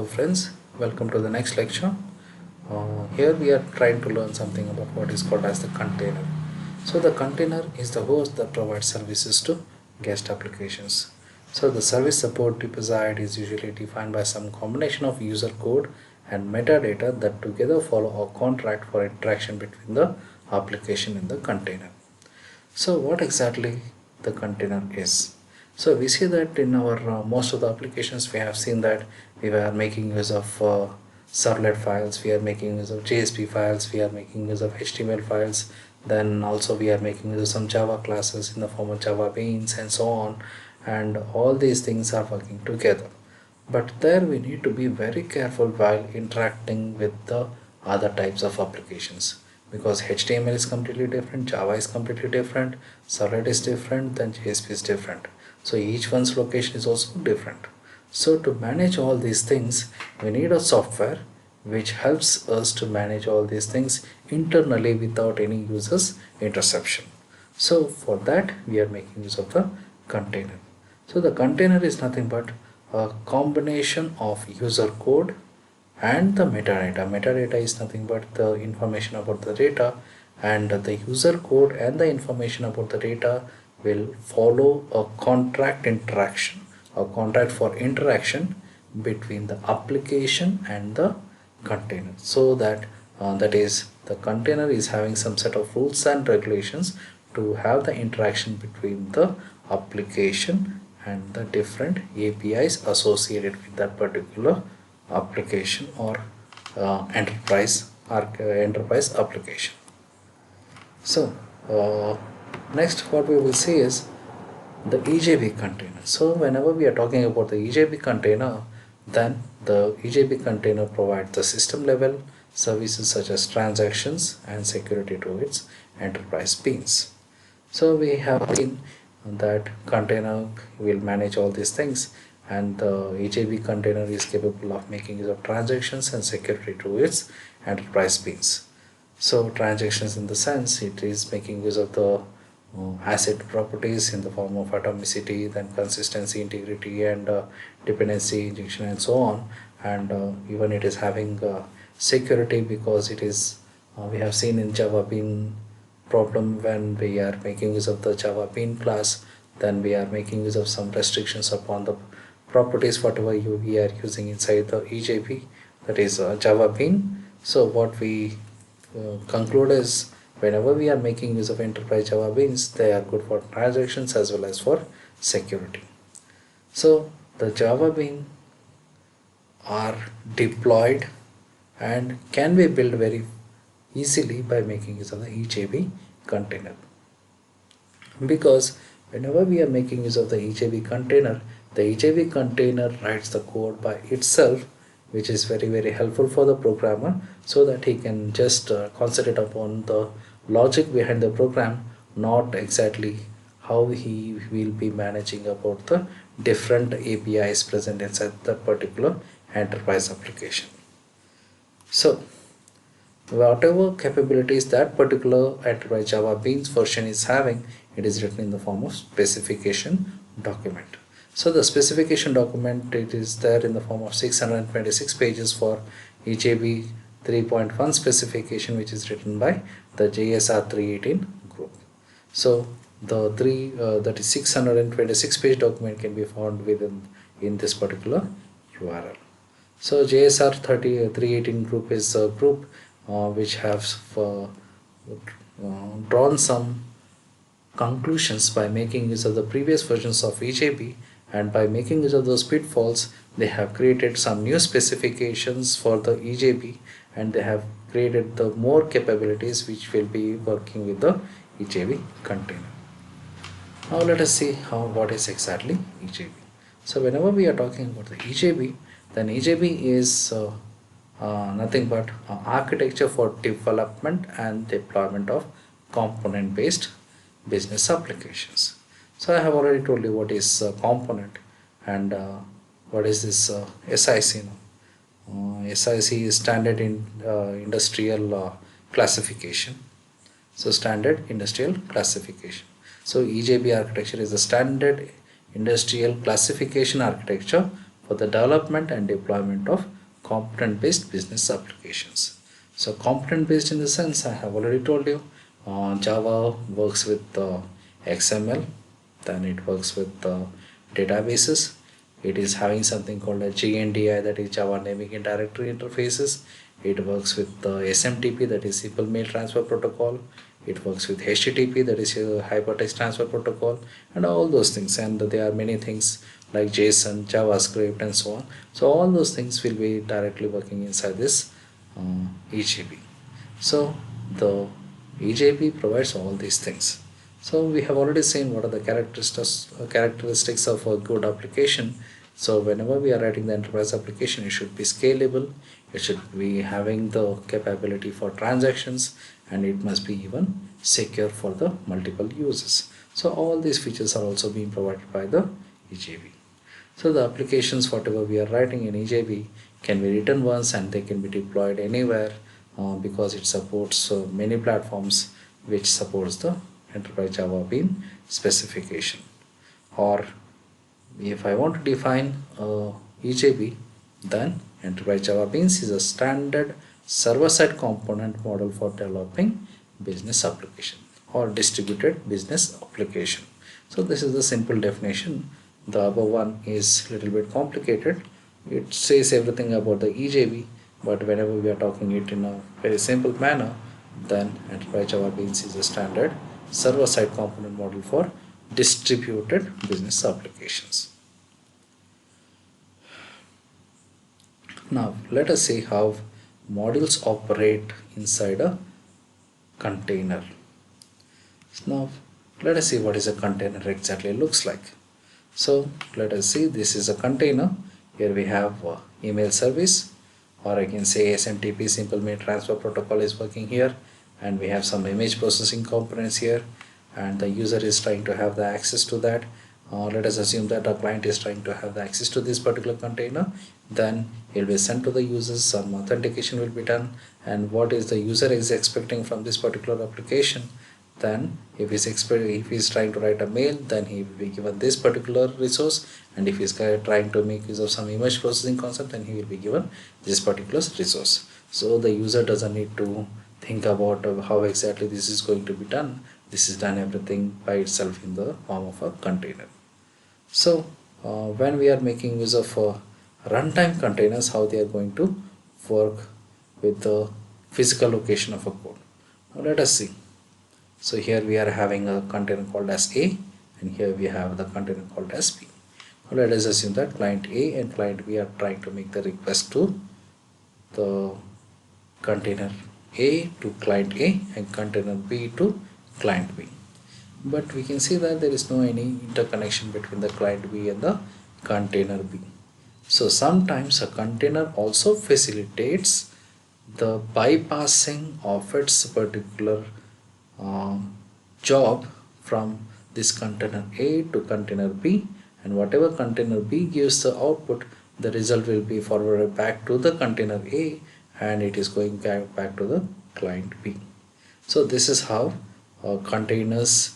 Friends, welcome to the next lecture. Here we are trying to learn something about what is called as the container. So the container is the host that provides services to guest applications. So the service support deposit is usually defined by some combination of user code and metadata that together follow a contract for interaction between the application and the container. So what exactly the container is? So we see that in our most of the applications we have seen that we are making use of servlet files, we are making use of JSP files, we are making use of HTML files, then also we are making use of some Java classes in the form of Java beans and so on, and all these things are working together. But there we need to be very careful while interacting with the other types of applications, because HTML is completely different, Java is completely different, Servlet is different, then JSP is different. So each one's location is also different. So to manage all these things, we need a software which helps us to manage all these things internally without any users interception. So for that we are making use of the container. So the container is nothing but a combination of user code and the metadata. Metadata is nothing but the information about the data, and the user code and the information about the data will follow a contract for interaction between the application and the container, so that that is the container is having some set of rules and regulations to have the interaction between the application and the different APIs associated with that particular application or enterprise application. So next what we will see is the EJB container. So whenever we are talking about the EJB container, then the EJB container provides the system level services such as transactions and security to its enterprise beans. So we have seen that container will manage all these things, and the EJB container is capable of making use of transactions and security to its enterprise beans. So transactions in the sense it is making use of the asset properties in the form of atomicity, then consistency, integrity, and dependency injection and so on, and even it is having security, because it is we have seen in Java Bean problem when we are making use of the Java Bean class, then we are making use of some restrictions upon the properties whatever we are using inside the EJB, that is Java Bean. So what we conclude is whenever we are making use of enterprise Java beans, they are good for transactions as well as for security. So the Java bean are deployed and can be built very easily by making use of the EJB container, because whenever we are making use of the EJB container, the EJB container writes the code by itself, which is very helpful for the programmer, so that he can just concentrate upon the logic behind the program, not exactly how he will be managing about the different APIs present inside that particular enterprise application. So whatever capabilities that particular enterprise Java Beans version is having, it is written in the form of specification document. So the specification document, it is there in the form of 626 pages for EJB 3.1 specification, which is written by the JSR 318 group. So the that is 626 page document can be found within in this particular URL. So JSR 318 group is a group which has drawn some conclusions by making use of the previous versions of EJB, and by making use of those pitfalls they have created some new specifications for the EJB, and they have created the more capabilities which will be working with the EJB container. Now let us see what is exactly EJB. So whenever we are talking about the EJB, then EJB is nothing but architecture for development and deployment of component based business applications. So I have already told you what is component, and what is this SIC. SIC is standard in industrial classification. So standard industrial classification. So EJB architecture is the standard industrial classification architecture for the development and deployment of component-based business applications. So component-based in the sense I have already told you, Java works with XML, then it works with databases. It is having something called a JNDI, that is Java Naming and Directory Interfaces. It works with SMTP, that is Simple Mail Transfer Protocol. It works with HTTP, that is Hypertext Transfer Protocol, and all those things. And there are many things like JSON, JavaScript, and so on. So all those things will be directly working inside this EJB. So the EJB provides all these things. So we have already seen what are the characteristics of a good application. So whenever we are writing the enterprise application, it should be scalable, it should be having the capability for transactions, and it must be even secure for the multiple users. So all these features are also being provided by the EJB. So the applications whatever we are writing in EJB can be written once and they can be deployed anywhere because it supports many platforms which supports the Enterprise Java Bean specification. Or if I want to define EJB, then Enterprise Java Beans is a standard server-side component model for developing business application or distributed business application. So this is the simple definition. The above one is little bit complicated. It says everything about the EJB, but whenever we are talking it in a very simple manner, then Enterprise Java Beans is a standard server-side component model for distributed business applications. Now let us see how modules operate inside a container. Now let us see what is a container exactly looks like. So let us see, this is a container. Here we have email service, or I can say SMTP, Simple Mail Transfer Protocol is working here, and we have some image processing components here, and the user is trying to have the access to that. Let us assume that our client is trying to have the access to this particular container. Then it will be sent to the users, some authentication will be done, and what is the user is expecting from this particular application. Then if he's trying to write a mail, then he will be given this particular resource, and if he's trying to make use of some image processing concept, then he will be given this particular resource. So the user doesn't need to think about how exactly this is going to be done. This is done everything by itself in the form of a container. So when we are making use of runtime containers, how they are going to work with the physical location of a code. Now let us see. So here we are having a container called as A, and here we have the container called as B. Now let us assume that client A and client B are trying to make the request to the container A to client A and container B to client B. But we can see that there is no any interconnection between the client B and the container B. So sometimes a container also facilitates the bypassing of its particular job from this container A to container B, and whatever container B gives the output, the result will be forwarded back to the container A, and it is going back to the client B. So this is how containers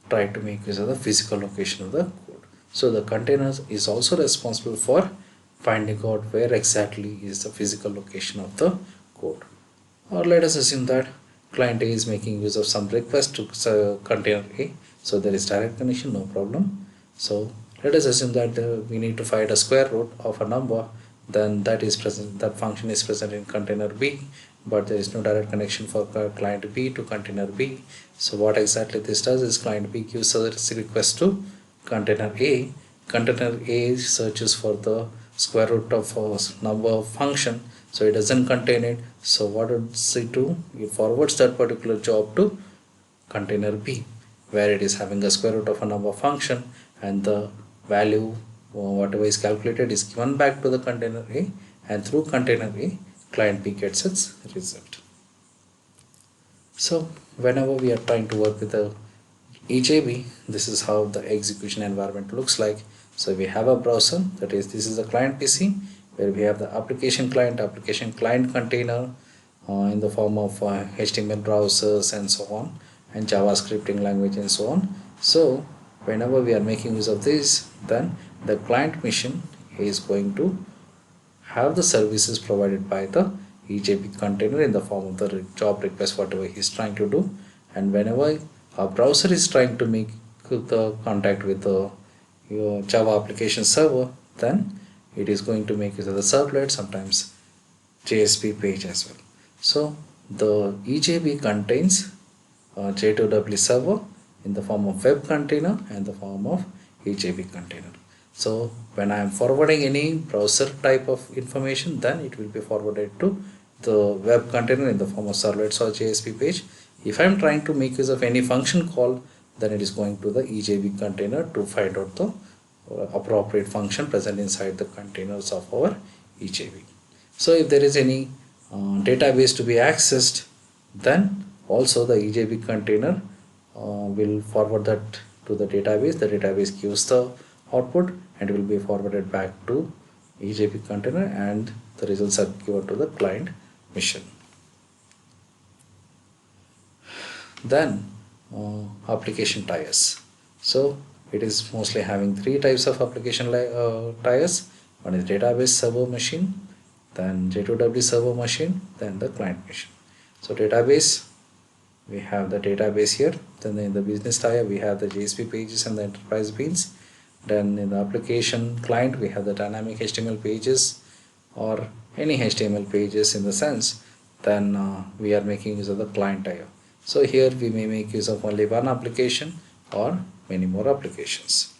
try to make use of the physical location of the code. So the container is also responsible for finding out where exactly is the physical location of the code. Or let us assume that client A is making use of some request to container A, so there is direct connection, no problem. So let us assume that we need to find a square root of a number, then that function is present in container B, but there is no direct connection for client B to container B. So what exactly this does is client B gives a request to container A. Container A searches for the square root of a number function, so it doesn't contain it. So what does it do? It forwards that particular job to container B, where it is having a square root of a number function, and the value whatever is calculated is given back to the container A, and through container A client B gets its result. So whenever we are trying to work with the EJB, this is how the execution environment looks like. So we have a browser, that is, this is the client PC, where we have the application client container in the form of HTML browsers and so on, and JavaScripting language and so on. So whenever we are making use of this, then the client machine he is going to have the services provided by the EJB container in the form of the job request, whatever he is trying to do. And whenever a browser is trying to make the contact with the your Java application server, then it is going to make use of the servlet, sometimes JSP page as well. So the EJB contains J2W server in the form of web container and the form of EJB container. So when I am forwarding any browser type of information, then it will be forwarded to the web container in the form of servlets or JSP page. If I am trying to make use of any function call, then it is going to the EJB container to find out the appropriate function present inside the containers of our EJB. So if there is any database to be accessed, then also the EJB container will forward that to the database. The database gives the output and will be forwarded back to EJB container, and the results are given to the client machine. Then application tiers. So it is mostly having three types of application tiers. One is database server machine, then J2W server machine, then the client machine. So database, we have the database here. Then in the business tier we have the JSP pages and the enterprise beans. Then in the application client we have the dynamic HTML pages or any HTML pages in the sense. Then we are making use of the client tier. So here we may make use of only one application or many more applications.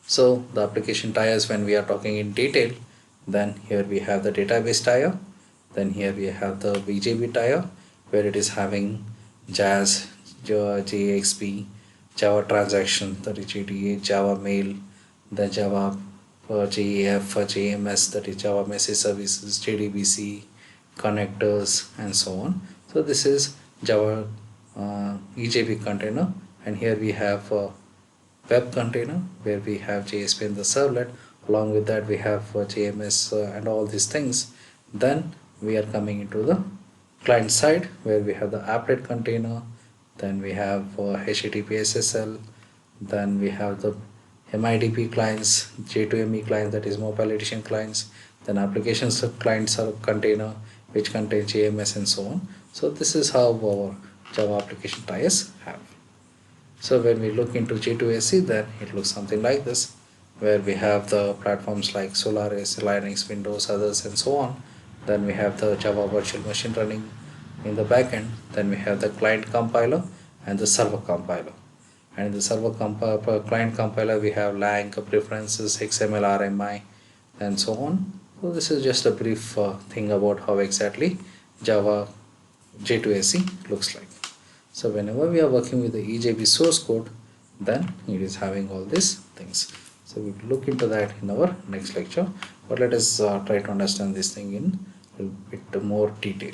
So the application tiers, when we are talking in detail, then here we have the database tier. Then here we have the EJB tier, where it is having JAS, JXP, Java transaction, that is JDA, Java mail, the Java JAF, JMS, that is Java message services, JDBC, connectors, and so on. So this is Java EJB container, and here we have web container where we have JSP and the servlet. Along with that we have JMS and all these things. Then we are coming into the client side where we have the applet container. Then we have HTTP SSL. Then we have the MIDP clients, J2ME clients, that is mobile edition clients. Then applications clients are container which contains JMS and so on. So this is how our Java application tiers have. So when we look into J2SE, then it looks something like this, where we have the platforms like Solaris, Linux, Windows, others, and so on. Then we have the Java virtual machine running in the backend. Then we have the client compiler and the server compiler. And in the server client compiler, we have lang, preferences, XML, RMI, and so on. So this is just a brief thing about how exactly Java J2SE looks like. So whenever we are working with the EJB source code, then it is having all these things. So we will look into that in our next lecture, but let us try to understand this thing in a bit more detail.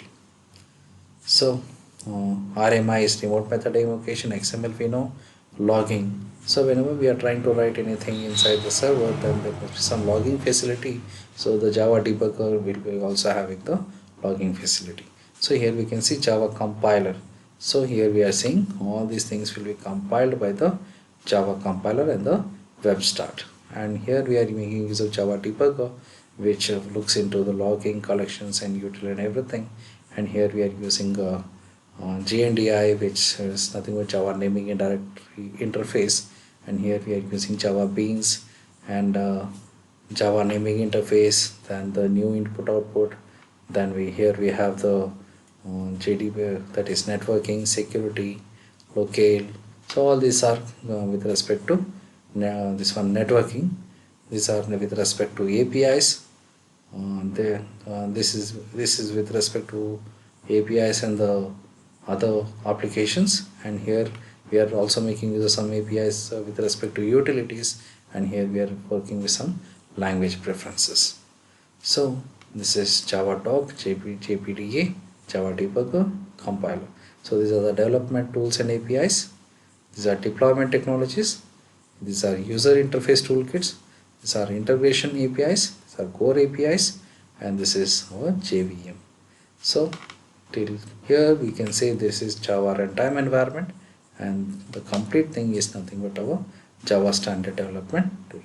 So RMI is remote method invocation, XML we know, logging. So whenever we are trying to write anything inside the server, then there must be some logging facility. So the Java debugger will be also having the logging facility. So here we can see Java compiler. So here we are seeing all these things will be compiled by the Java compiler and the web start. And here we are making use of Java debugger, which looks into the logging, collections, and util and everything. And here we are using GNDI, which is nothing but Java naming and directory interface. And here we are using Java beans and Java naming interface. Then the new input output. Then here we have the JDB, that is networking, security, locale. So all these are with respect to this one networking. These are with respect to APIs. This is with respect to APIs and the other applications. And here we are also making use of some APIs with respect to utilities. And here we are working with some language preferences. So this is Java doc, JPDA, Java debugger, compiler. So these are the development tools and APIs. These are deployment technologies. These are user interface toolkits. These are integration APIs. These are core APIs. And this is our JVM. So till here we can say this is Java runtime environment, and the complete thing is nothing but our Java standard development tool.